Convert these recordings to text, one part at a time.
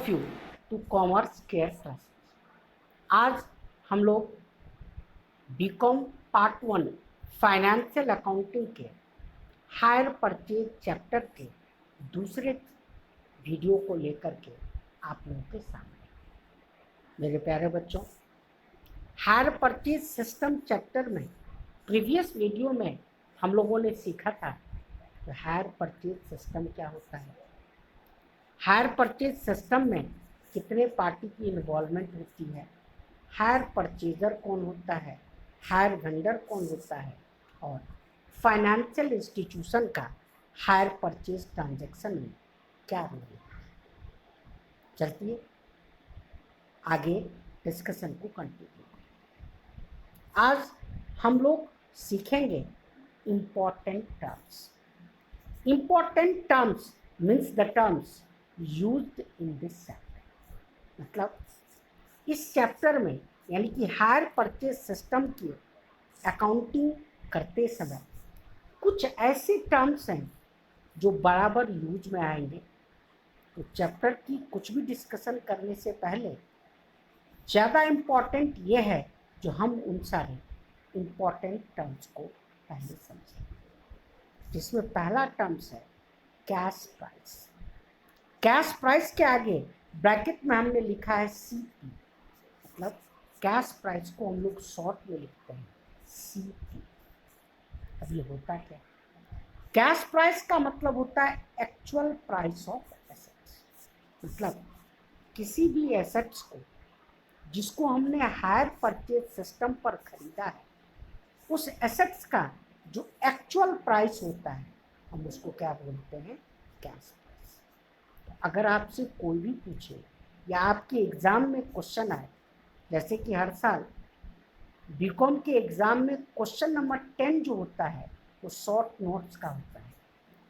Of you to commerce care trust. आज हम लोग बीकॉम पार्ट 1 फाइनेंशियल अकाउंटिंग के हायर परचेज चैप्टर के दूसरे वीडियो को लेकर के आप लोगों के सामने। मेरे प्यारे बच्चों, हायर परचेज सिस्टम चैप्टर में प्रीवियस वीडियो में हम लोगों ने सीखा था कि हायर परचेज सिस्टम क्या होता है, हायर परचेज सिस्टम में कितने पार्टी की इन्वॉल्वमेंट होती है, हायर परचेजर कौन होता है, हायर वेंडर कौन होता है, और फाइनेंशियल इंस्टीट्यूशन का हायर परचेज ट्रांजैक्शन में क्या रोल है। चलती आगे डिस्कशन को कंटिन्यू। आज हम लोग सीखेंगे important terms. Important terms means the terms used in this chapter. मतलब इस चैप्टर में यानी कि हायर परचेज सिस्टम की अकाउंटिंग करते समय कुछ ऐसे टर्म्स हैं जो बराबर यूज में आएंगे। तो चैप्टर की कुछ भी डिस्कशन करने से पहले ज़्यादा इम्पॉर्टेंट ये है जो हम उन सारे इम्पॉर्टेंट टर्म्स को पहले समझें, जिसमें पहला टर्म्स है कैश प्राइस। कैश प्राइस के आगे ब्रैकेट में हमने लिखा है CP, मतलब कैश प्राइस को हम लोग शॉर्ट में लिखते हैं CP। अब ये होता क्या? कैश प्राइस का मतलब होता है एक्चुअल प्राइस ऑफ एसेट्स। मतलब किसी भी एसेट्स को जिसको हमने हायर परचेज सिस्टम पर खरीदा है, उस एसेट्स का जो एक्चुअल प्राइस होता है हम उसको क्या बोलते हैं? Cash price. तो अगर आपसे कोई भी पूछे या आपके एग्ज़ाम में क्वेश्चन आए, जैसे कि हर साल बीकॉम के एग्ज़ाम में क्वेश्चन नंबर 10 जो होता है वो शॉर्ट नोट्स का होता है,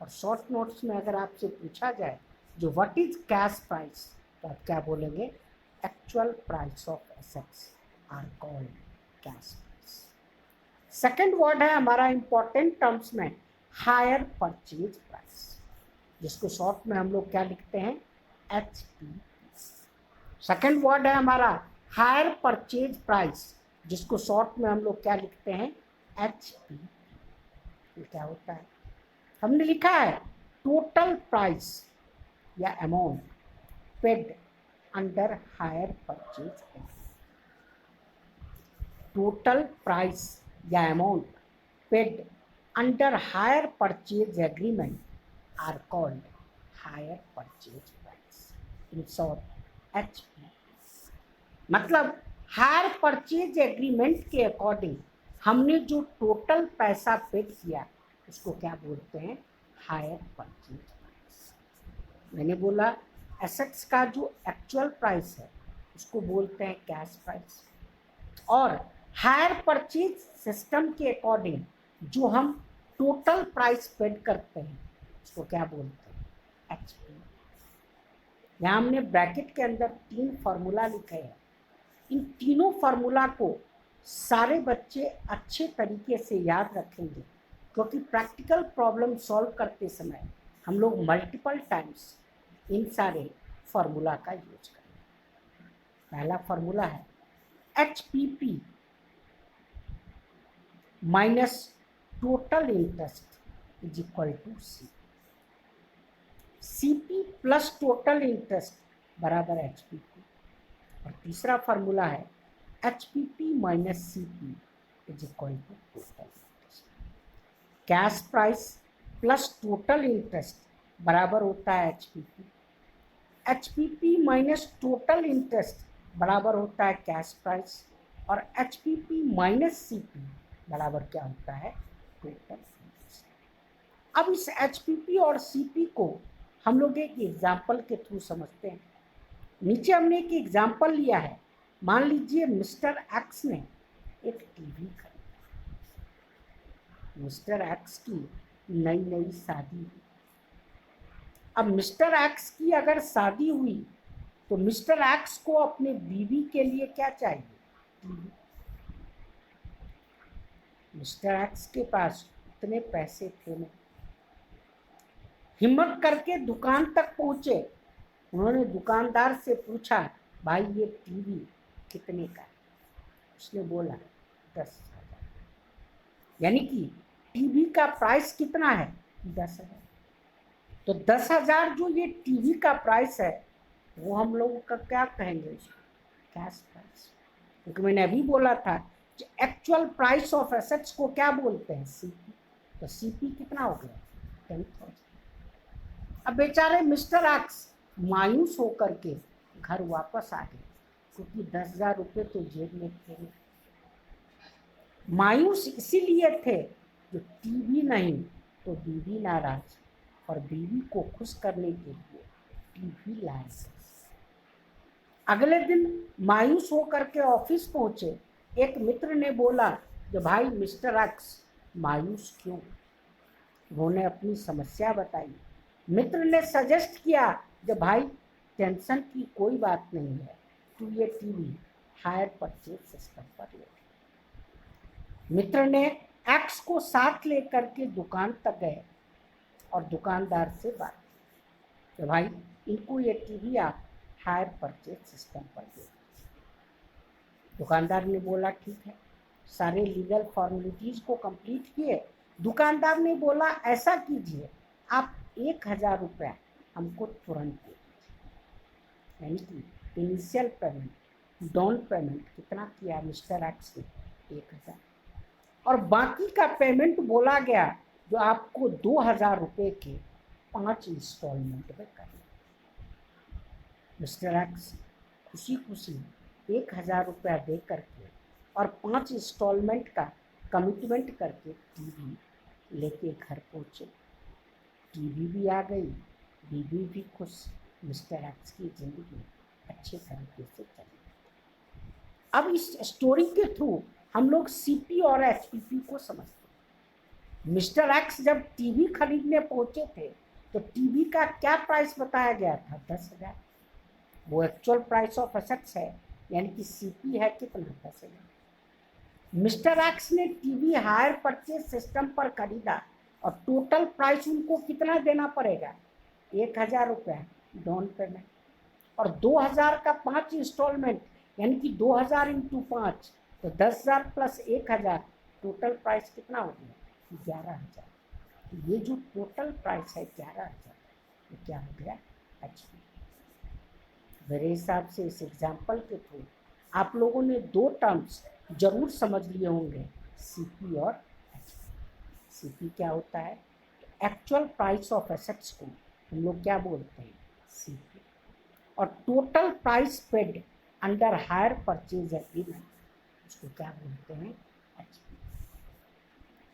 और शॉर्ट नोट्स में अगर आपसे पूछा जाए जो व्हाट इज कैश प्राइस, तो आप क्या बोलेंगे? Actual price of assets are called cash price. Second word है हमारा इंपॉर्टेंट टर्म्स में हायर परचेज प्राइस, जिसको शॉर्ट में हम लोग क्या लिखते हैं? HP। सेकेंड वर्ड है हमारा हायर परचेज प्राइस, जिसको शॉर्ट में हम लोग क्या लिखते हैं? HP। ये क्या होता है? हमने लिखा है टोटल प्राइस या amount paid under hire purchase agreement. Total price या amount paid under hire purchase agreement are called hire purchase price, in short HP। मतलब हायर परचेज एग्रीमेंट के अकॉर्डिंग हमने जो टोटल पैसा पेड किया उसको क्या बोलते हैं? Higher purchase price. मैंने बोला एसेट्स का जो एक्चुअल प्राइस है उसको बोलते हैं कैश प्राइस, और हायर परचेज सिस्टम के अकॉर्डिंग जो हम टोटल प्राइस पेड करते हैं उसको क्या बोलते हैं? HP। यहाँ हमने ब्रैकेट के अंदर 3 फार्मूला लिखे हैं। इन तीनों फार्मूला को सारे बच्चे अच्छे तरीके से याद रखेंगे, क्योंकि प्रैक्टिकल प्रॉब्लम सॉल्व करते समय हम लोग मल्टीपल टाइम्स इन सारे फार्मूला का यूज करेंगे। पहला फार्मूला है HPP minus total interest is equal to CP plus total interest बराबर HPP। और तीसरा फार्मूला है HPP minus CP is equal to total interest. Cash price plus total interest बराबर होता है HPP। HPP minus total interest बराबर होता है कैश प्राइस, और HPP माइनस CP बराबर क्या होता है? Total interest. अब इस HPP और CP को हम लोग एक एग्जाम्पल के थ्रू समझते हैं। नीचे हमने एक एग्जाम्पल लिया है। मान लीजिए मिस्टर एक्स ने एक टीवी खरीदा। मिस्टर एक्स की नई नई शादी हुई। अब मिस्टर एक्स की अगर शादी हुई तो मिस्टर एक्स को अपने बीवी के लिए क्या चाहिए? टीवी। मिस्टर एक्स के पास उतने पैसे थे नहीं। हिम्मत करके दुकान तक पहुंचे उन्होंने दुकानदार से पूछा, भाई ये टीवी कितने का है? उसने बोला 10,000। यानी कि टीवी का प्राइस कितना है? 10,000। तो 10,000 जो ये टीवी का प्राइस है वो हम लोगों का क्या कहेंगे? Cash price. क्योंकि मैंने अभी बोला था कि एक्चुअल प्राइस ऑफ एसेट्स को क्या बोलते हैं? सीपी। तो सीपी कितना हो गया? 10,000। अब बेचारे मिस्टर एक्स मायूस होकर के घर वापस आ गए, क्योंकि 10,000 रुपये तो जेब में थे। मायूस इसीलिए थे जो टीवी नहीं तो बीवी नाराज, और बीवी को खुश करने के लिए टीवी लाए। अगले दिन मायूस होकर के ऑफिस पहुंचे। एक मित्र ने बोला कि भाई मिस्टर एक्स मायूस क्यों? उन्होंने अपनी समस्या बताई। मित्र ने सजेस्ट किया कि भाई टेंशन की कोई बात नहीं है, तू ये टीवी हायर परचेज सिस्टम पर ले। मित्र ने एक्स को साथ लेकर के दुकान तक गए और दुकानदार से बात की कि भाई इनको ये टीवी आप हायर परचेज सिस्टम पर दे। दुकानदार ने बोला ठीक है। सारे लीगल फॉर्मेलिटीज को कंप्लीट किए। दुकानदार ने बोला ऐसा कीजिए, आप 1,000 रुपया हमको तुरंत दे दीजिए। यानी कि इनिशियल पेमेंट, डाउन पेमेंट कितना किया मिस्टर एक्स ने? 1,000। और बाकी का पेमेंट बोला गया जो आपको 2,000 रुपये के 5 इंस्टॉलमेंट में करना। मिस्टर एक्स खुशी खुशी 1,000 रुपया दे करके और 5 इंस्टॉलमेंट का कमिटमेंट करके टीवी लेके घर पहुँचे। टीवी भी आ गई, बीवी भी खुश, मिस्टर एक्स की जिंदगी अच्छे तरीके से चली। अब इस स्टोरी के थ्रू हम लोग सीपी और एचपीपी को समझते हैं। मिस्टर एक्स जब टीवी खरीदने पहुंचे थे तो टीवी का क्या प्राइस बताया गया था? 10,000। वो एक्चुअल प्राइस ऑफ एसेट्स है, यानी कि सीपी है कितना? 10,000। मिस्टर एक्स ने टीवी हायर परचेज सिस्टम पर खरीदा और टोटल प्राइस उनको कितना देना पड़ेगा? 1,000 रुपया डाउन पेमेंट और 2,000 का 5 इंस्टॉलमेंट, यानी कि 2,000 इंटू 5 तो 10,000 प्लस 1,000, टोटल प्राइस कितना हो गया? 11,000। ये जो टोटल प्राइस है 11,000, ये क्या हो गया? एचपी। मेरे हिसाब से इस एग्जाम्पल के थ्रू आप लोगों ने 2 टर्म्स जरूर समझ लिए होंगे, सीपी और एचपी। सीपी क्या होता है? एक्चुअल प्राइस ऑफ एसेट्स को हम लोग क्या बोलते हैं? सीपी। और total price paid under hire purchase agreement, उसको क्या बोलते हैं? एचपी।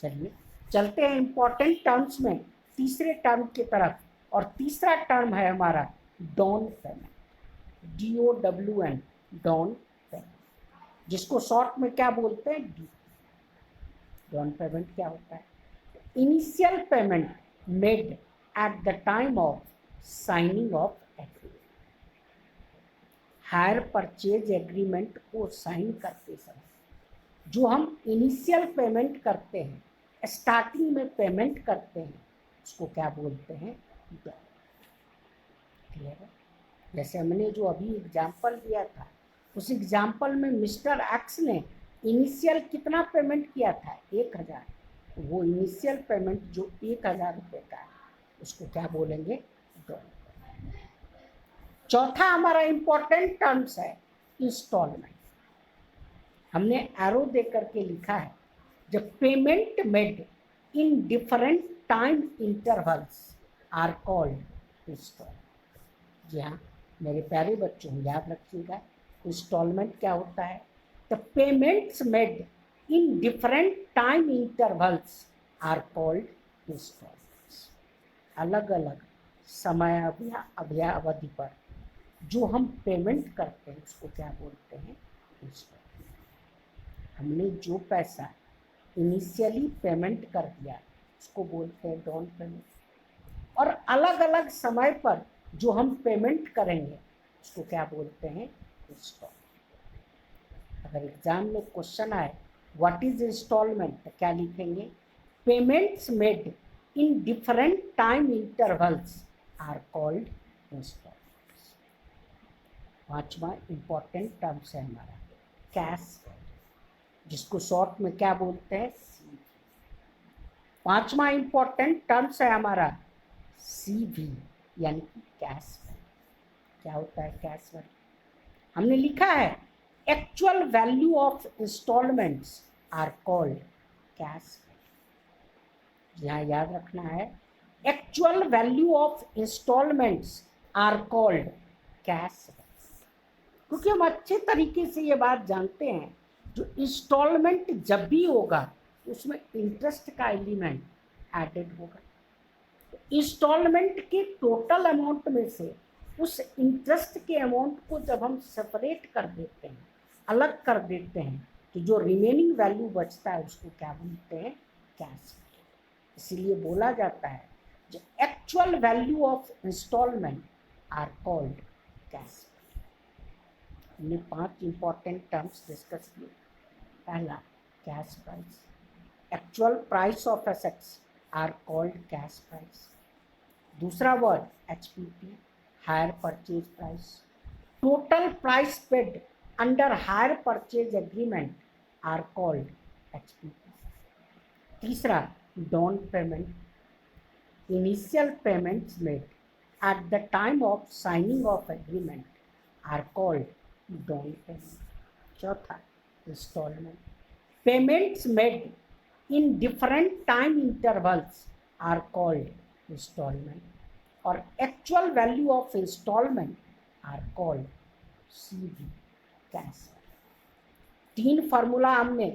चलिए चलते हैं इंपॉर्टेंट टर्म्स में तीसरे टर्म की तरफ, और तीसरा टर्म है हमारा down payment, DOWN, down payment, जिसको शॉर्ट में क्या बोलते हैं? डी। डाउन पेमेंट क्या होता है? Initial payment made at the time of signing of agreement. Higher purchase agreement को साइन करते समय जो हम इनिशियल पेमेंट करते हैं, स्टार्टिंग में पेमेंट करते हैं, उसको क्या बोलते हैं? डाउन। क्लियर है? जैसे हमने जो अभी एग्जाम्पल दिया था, उस एग्जाम्पल में मिस्टर एक्स ने इनिशियल कितना पेमेंट किया था? 1,000। वो इनिशियल पेमेंट जो 1,000 रुपये का है उसको क्या बोलेंगे? डाउन। चौथा हमारा इंपॉर्टेंट टर्म्स है इंस्टॉलमेंट। हमने एरो दे करके लिखा है, जब payment made in different time intervals are called instalment. जी हाँ मेरे प्यारे बच्चों, याद रखिएगा इंस्टॉलमेंट क्या होता है? The payments made in different time intervals are called installments. अलग अलग समय अवधि पर जो हम पेमेंट करते हैं उसको क्या बोलते हैं? इंस्टॉलमेंट। हमने जो पैसा इनिशियली पेमेंट कर दिया उसको बोलते हैं डाउन पेमेंट, और अलग अलग समय पर जो हम पेमेंट करेंगे उसको क्या बोलते हैं? इंस्टॉलमेंट। अगर एग्जाम में क्वेश्चन आए व्हाट इज इंस्टॉलमेंट तो क्या लिखेंगे? Payments made in different time intervals are called installments. पांचवा इंपॉर्टेंट टर्म्स है हमारा कैश, जिसको शॉर्ट में क्या बोलते हैं, सी। पांचवा इंपॉर्टेंट टर्म्स है हमारा CV, यानी कि कैश वैल्यू। क्या होता है कैश वैल्यू? हमने लिखा है actual value of installments are called cash value. यहाँ याद रखना है actual value of installments are called cash value, क्योंकि हम अच्छे तरीके से ये बात जानते हैं जो इंस्टॉलमेंट जब भी होगा उसमें इंटरेस्ट का एलिमेंट एडेड होगा। इंस्टॉलमेंट के टोटल अमाउंट में से उस इंटरेस्ट के अमाउंट को जब हम सेपरेट कर देते हैं, अलग कर देते हैं, तो जो रिमेनिंग वैल्यू बचता है उसको क्या बोलते हैं, कैश। इसीलिए बोला जाता है जो actual value of instalment are called cash. हमने 5 इंपॉर्टेंट टर्म्स डिस्कस किए। पहला cash price, actual price of assets are called cash price. दूसरा word HPP, hire purchase price, total price paid under hire purchase agreement are called HPP। तीसरा down payment, initial payments made at the time of signing of agreement are called down payment. चौथा instalment, payments made in different time intervals are called installment, और actual value of installment are called CV, cash। 3 formula हमने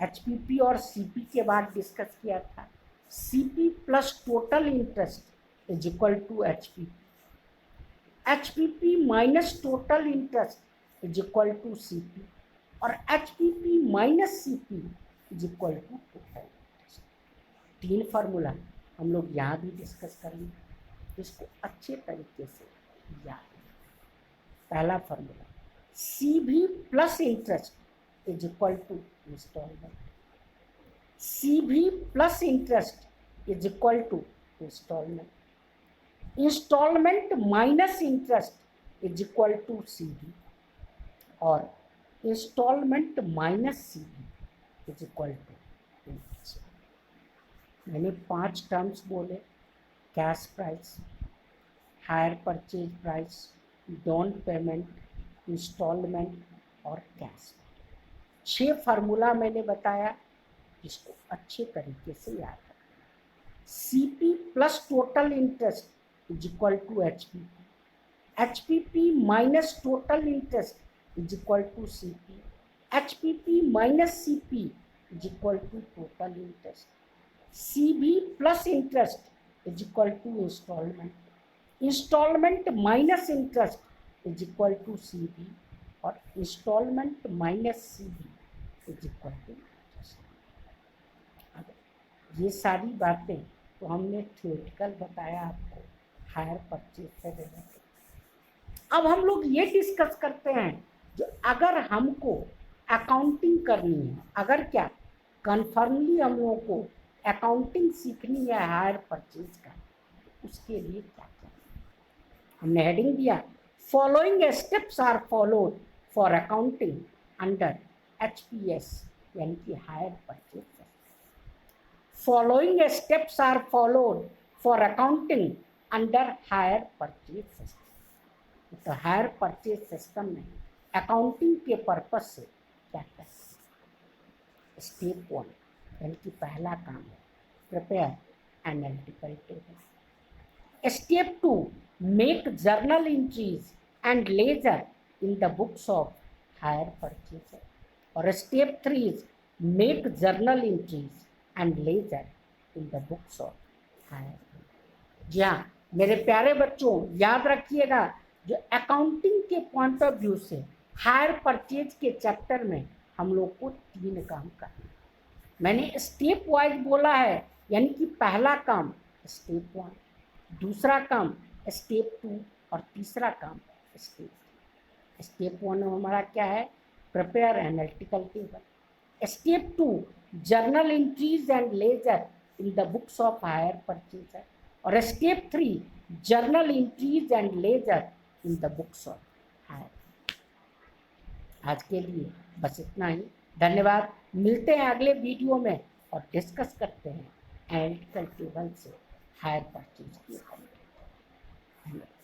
HPP और CP के बाद discuss किया था। CP plus total interest is equal to HPP, HPP minus total interest is equal to CP, और HPP minus CP is equal to total interest. 3 formula हम लोग यहाँ भी डिस्कस करेंगे, इसको अच्छे तरीके से याद रखें। पहला formula CV plus interest is equal to installment, CV plus interest is equal to installment, installment minus interest is equal to CV, और installment minus CV is equal to interest. मैंने 5 टर्म्स बोले, cash price, hire purchase price, down payment, installment और cash. 6 formula मैंने बताया, जिसको अच्छे तरीके से याद रखना। CP plus total interest is equal to HPP, HPP minus total interest is equal to CP, HPP minus CP is equal to total interest, CV plus interest is equal to installment, installment minus interest is equal to CV, और installment minus CV is equal to interest। ये सारी बातें तो हमने theoretical बताया आपको hire purchase से related. अब हम लोग ये डिस्कस करते हैं जो अगर हमको अकाउंटिंग करनी है, अगर क्या कन्फर्मली हम लोगों को अकाउंटिंग सीखनी है हायर परचेज का, तो उसके लिए क्या करना। हमने हेडिंग दिया following steps are followed for accounting under HPS, यानी कि hire purchase. Following steps are followed for accounting under hire purchase system. तो हायर परचेज सिस्टम में अकाउंटिंग के पर्पज से क्या करते हैं। स्टेप 1 यानी कि पहला काम है prepare analytical table. Step 2 make journal entries and ledger in the books of hire purchase, और step 3 is make journal entries and ledger in the books of hire. जी हाँ मेरे प्यारे बच्चों, याद रखिएगा जो अकाउंटिंग के पॉइंट ऑफ व्यू से हायर परचेज के चैप्टर में हम लोग को 3 काम करना। मैंने स्टेप वाइज बोला है, यानी कि पहला काम स्टेप 1, दूसरा काम स्टेप 2 और तीसरा काम स्टेप 3। स्टेप 1 हमारा क्या है, prepare analytical table. Step 2 journal entries and ledger in the books of hire purchase, और step 3 journal entries and ledger in the books of है। आज के लिए बस इतना ही। धन्यवाद। मिलते हैं अगले वीडियो में और डिस्कस करते हैं एनालिटिकल टेबल से हायर परचेज की अकाउंटिंग। धन्यवाद।